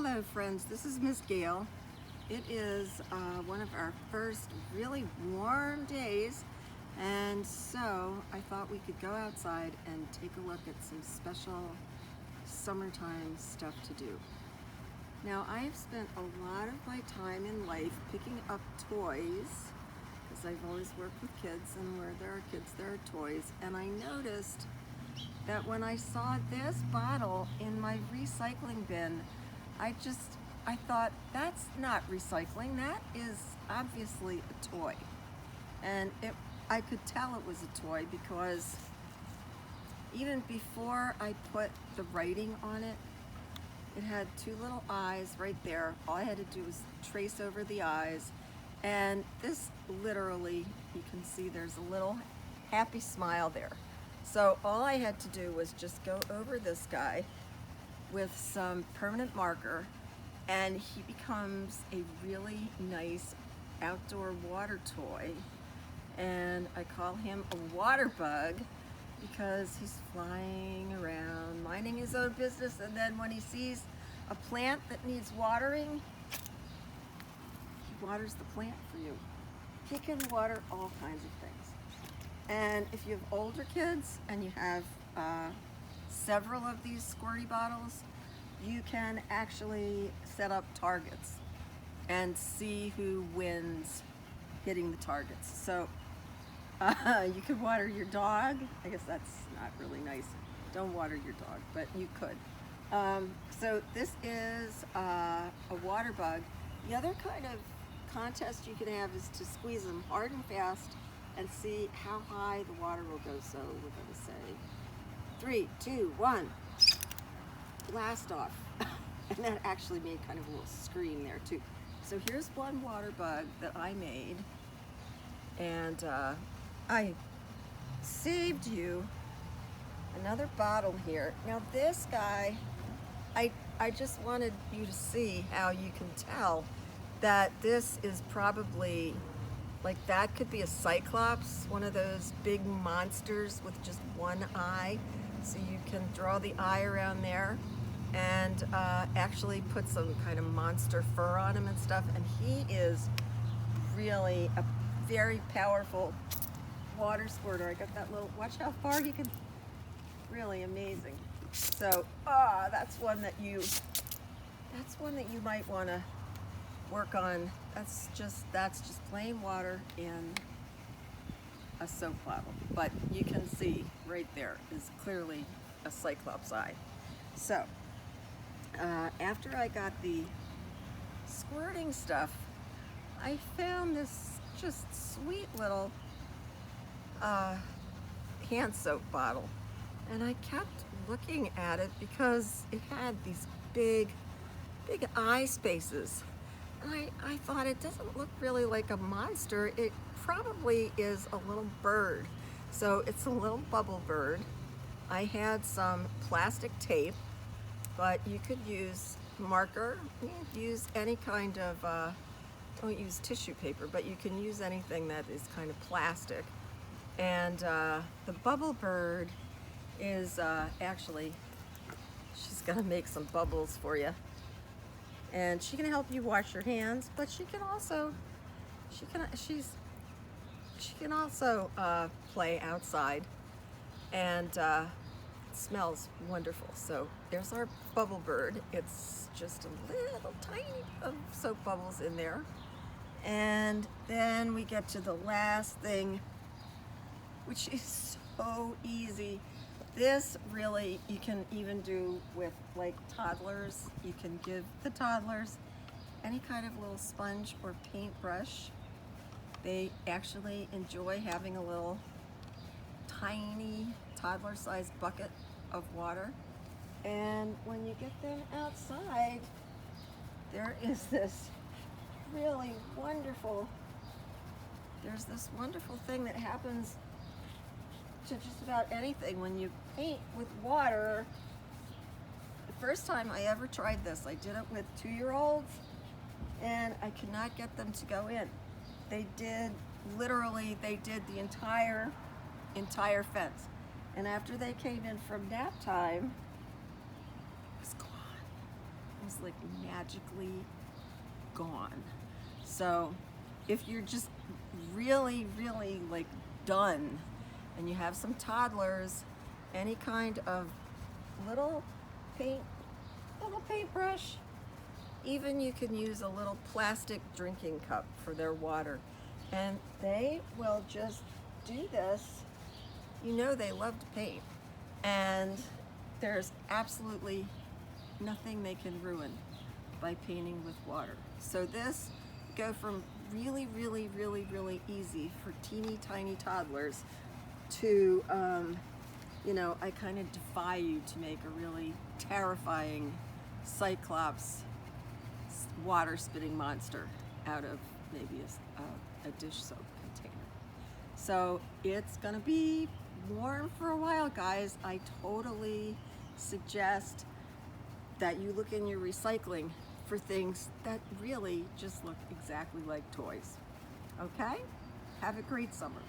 Hello friends, this is Miss Gail. It is one of our first really warm days, and so I thought we could go outside and take a look at some special summertime stuff to do. Now, I have spent a lot of my time in life picking up toys, because I've always worked with kids, and where there are kids there are toys, and I noticed that when I saw this bottle in my recycling bin, I thought, that's not recycling, that is obviously a toy. And I could tell it was a toy because even before I put the writing on it, it had two little eyes right there. All I had to do was trace over the eyes, and this literally, you can see there's a little happy smile there. So all I had to do was just go over this guy with some permanent marker, and he becomes a really nice outdoor water toy. And I call him a water bug because he's flying around, minding his own business, and then when he sees a plant that needs watering, he waters the plant for you. He can water all kinds of things. And if you have older kids and you have several of these squirty bottles, you can actually set up targets and see who wins hitting the targets. So you could water your dog. I guess that's not really nice. Don't water your dog, but you could. So this is a water bug. The other kind of contest you can have is to squeeze them hard and fast and see how high the water will go. So we're going to say 3, 2, 1, blast off. And that actually made kind of a little scream there too. So here's one water bug that I made, and I saved you another bottle here. Now this guy, I just wanted you to see how you can tell that this is probably, like, that could be a cyclops, one of those big monsters with just one eye. So you can draw the eye around there and actually put some kind of monster fur on him and stuff. And he is really a very powerful water squirter. I got that little, watch how far he can, really amazing. So that's one that you might want to work on. That's just plain water in a soap bottle, but you can see right there is clearly a cyclops eye. So after I got the squirting stuff, I found this just sweet little hand soap bottle, and I kept looking at it because it had these big eye spaces. And I thought, it doesn't look really like a monster. It probably is a little bird. So it's a little bubble bird. I had some plastic tape, but you could use marker. You could use any kind of, don't use tissue paper, but you can use anything that is kind of plastic. And the bubble bird is actually, she's gonna make some bubbles for you. And she can help you wash your hands, but she can also, she can also play outside, and it smells wonderful. So there's our bubble bird. It's just a little tiny of soap bubbles in there. And then we get to the last thing, which is so easy. This really, you can even do with like toddlers. You can give the toddlers any kind of little sponge or paintbrush. They actually enjoy having a little tiny toddler-sized bucket of water. And when you get them outside, there is this really wonderful, there's this wonderful thing that happens to just about anything when you paint with water. The first time I ever tried this, I did it with 2-year-olds, and I could not get them to go in. They did the entire fence. And after they came in from nap time, it was gone. It just like magically gone. So if you're just really, really like done and you have some toddlers, any kind of little paintbrush, even you can use a little plastic drinking cup for their water, and they will just do this. You know they love to paint, and there's absolutely nothing they can ruin by painting with water. So this go from really, really, really, really easy for teeny tiny toddlers to, you know, I kind of defy you to make a really terrifying Cyclops water spitting monster out of maybe a dish soap container. So it's gonna be warm for a while, guys. I totally suggest that you look in your recycling for things that really just look exactly like toys. Okay? Have a great summer.